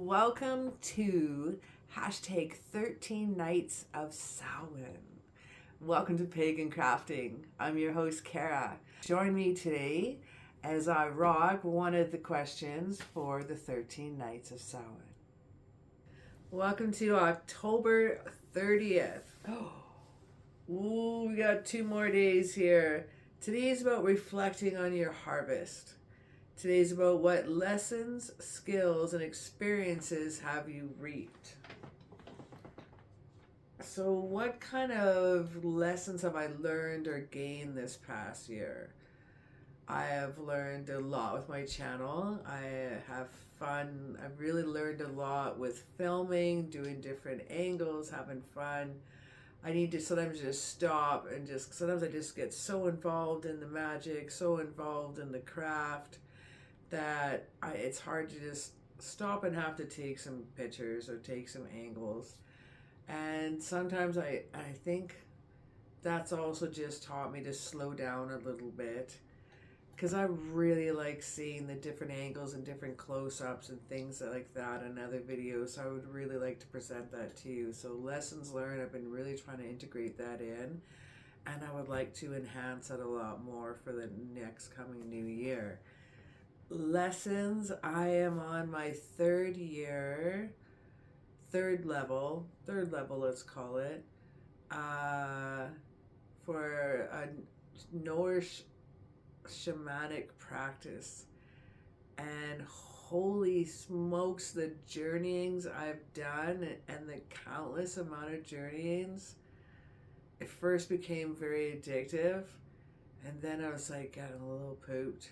Welcome to hashtag 13 Nights of Samhain. Welcome to Pagan Crafting. I'm your host, Cara. Join me today as I rock one of the questions for the 13 Nights of Samhain. Welcome to October 30th. Ooh, we got 2 more days here. Today's about reflecting on your harvest. Today's about what lessons, skills, and experiences have you reaped. So what kind of lessons have I learned or gained this past year? I have learned a lot with my channel. I have fun. I've really learned a lot with filming, doing different angles, having fun. I need to sometimes just stop and sometimes I just get so involved in the magic, so involved in the craft, that it's hard to just stop and have to take some pictures or take some angles. And sometimes I think that's also just taught me to slow down a little bit, because I really like seeing the different angles and different close-ups and things like that in other videos. So I would really like to present that to you. So lessons learned, I've been really trying to integrate that in, and I would like to enhance it a lot more for the next coming new year. Lessons, I am on my third level, let's call it, for a Norse shamanic practice. And holy smokes, the journeyings I've done and the countless amount of journeyings, it first became very addictive, and then I was like getting a little pooped.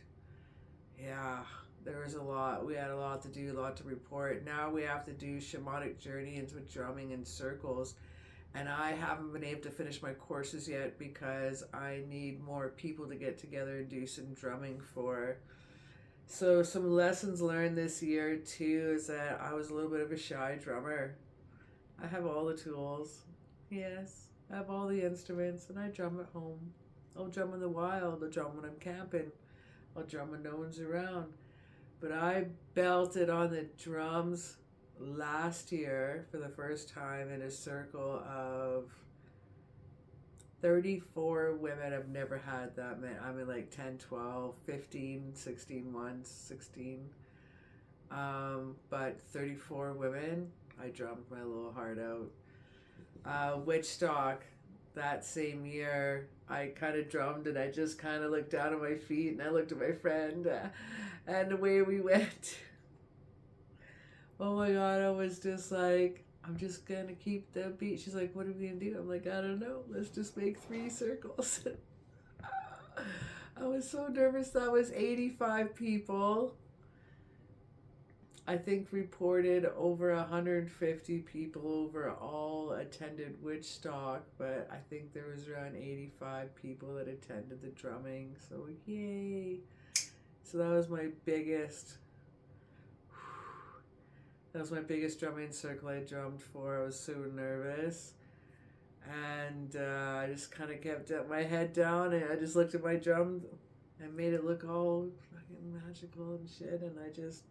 Yeah, there was a lot. We had a lot to do, a lot to report. Now we have to do shamanic journeyings with drumming in circles. And I haven't been able to finish my courses yet because I need more people to get together and do some drumming for. So some lessons learned this year too is that I was a little bit of a shy drummer. I have all the tools. Yes, I have all the instruments, and I drum at home. I'll drum in the wild. I'll drum when I'm camping. I'll drum when no one's around. But I belted on the drums last year for the first time in a circle of 34 women. I've never had that many. I mean, like 10, 12, 15, 16 months, 16. But 34 women, I drummed my little heart out. Witchstock, that same year, I kind of drummed and I just kind of looked down at my feet and I looked at my friend and away we went. Oh my God, I was just like, I'm just gonna keep the beat. She's like, what are we gonna do? I'm like, I don't know. Let's just make 3 circles. I was so nervous. That was 85 people. I think reported over 150 people overall attended Witchstock, but I think there was around 85 people that attended the drumming. So yay! So that was my biggest. That was my biggest drumming circle I drummed for. I was so nervous. And I just kind of kept my head down and I just looked at my drum and made it look all fucking magical and shit. And I just,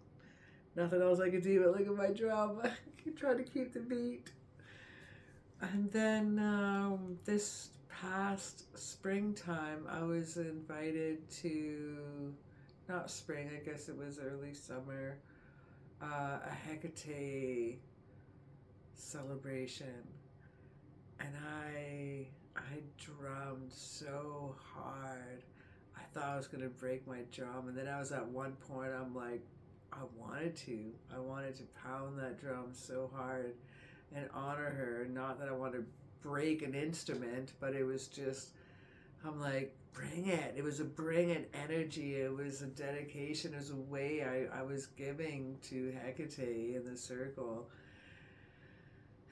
nothing else I could do but look at my drum. I tried to keep the beat. And then this past springtime, I was invited to, not spring, I guess it was early summer, a Hecate celebration, and I drummed so hard. I thought I was gonna break my drum, and then I was at one point, I'm like, I wanted to pound that drum so hard and honor her. Not that I want to break an instrument, but it was just, I'm like, bring it. It was a bring it energy. It was a dedication. It was a way I was giving to Hecate in the circle.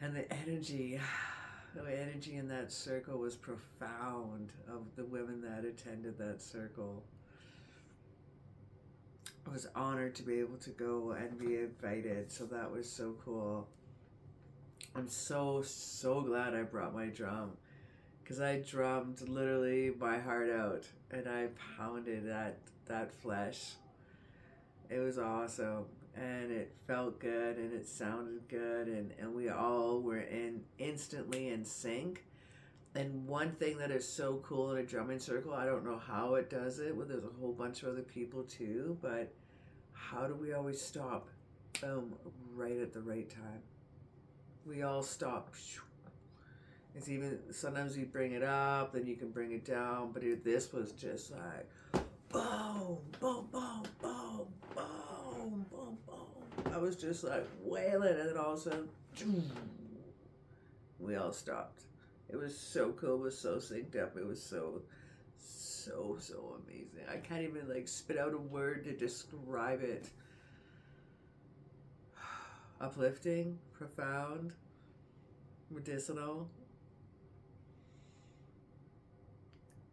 And the energy in that circle was profound, of the women that attended that circle. I was honored to be able to go and be invited. So that was so cool. I'm so glad I brought my drum, because I drummed literally my heart out and I pounded that flesh. It was awesome. and it felt good and it sounded good, and we all were instantly in sync. And one thing that is so cool in a drumming circle, I don't know how it does it, well, there's a whole bunch of other people too, but how do we always stop? Boom, right at the right time. We all stop. It's even, sometimes you bring it up, then you can bring it down, but this was just like, boom, boom, boom, boom, boom, boom, boom. I was just like wailing, and then all of a sudden, we all stopped. It was so cool. It was so synced up. It was so amazing. I can't even like spit out a word to describe it. Uplifting, profound, medicinal.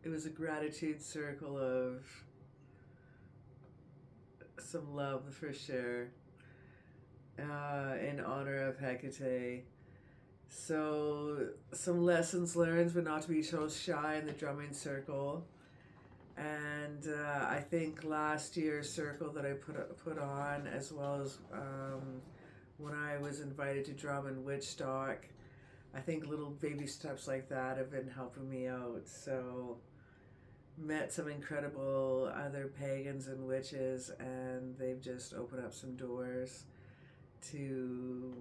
It was a gratitude circle of some love for sure, in honor of Hecate. So some lessons learned, but not to be so shy in the drumming circle. And I think last year's circle that I put on, as well as when I was invited to drum in Witchstock, I think little baby steps like that have been helping me out. So met some incredible other pagans and witches, and they've just opened up some doors to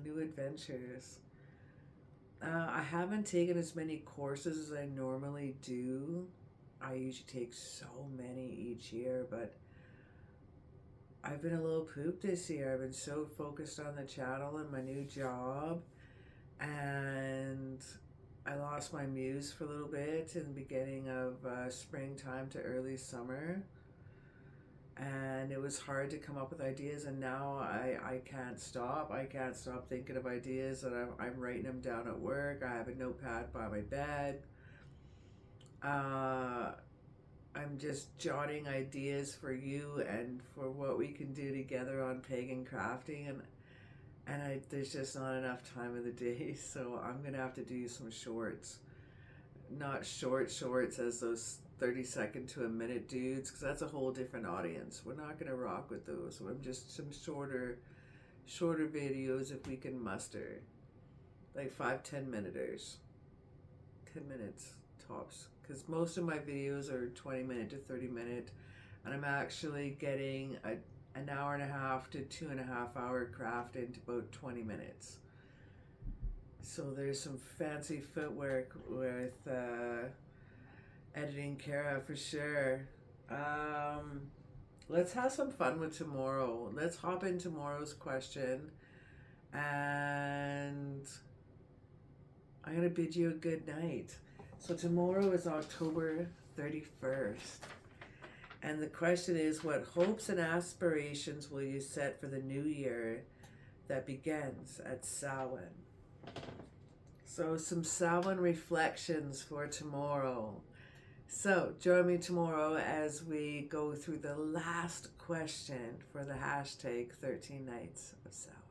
new adventures. I haven't taken as many courses as I normally do. I usually take so many each year, but I've been a little pooped this year. I've been so focused on the channel and my new job, and I lost my muse for a little bit in the beginning of springtime to early summer, and it was hard to come up with ideas, and now I can't stop. I can't stop thinking of ideas, and I'm writing them down at work. I have a notepad by my bed. I'm just jotting ideas for you and for what we can do together on Pagan Crafting, and there's just not enough time of the day, so I'm gonna have to do some shorts. Not shorts as those 30-second to a minute dudes, because that's a whole different audience. We're not gonna rock with those. So I'm just some shorter videos if we can muster, like 5-10 minuters, 10 minutes tops, because most of my videos are 20-minute to 30-minute, and I'm actually getting an hour and a half to 2.5 hour craft into about 20 minutes. So there's some fancy footwork with editing Cara for sure. Let's have some fun with tomorrow. Let's hop in tomorrow's question, and I'm gonna bid you a good night. So tomorrow is October 31st. And the question is, what hopes and aspirations will you set for the new year that begins at Samhain? So some Samhain reflections for tomorrow. So join me tomorrow as we go through the last question for the hashtag 13 Nights of Samhain.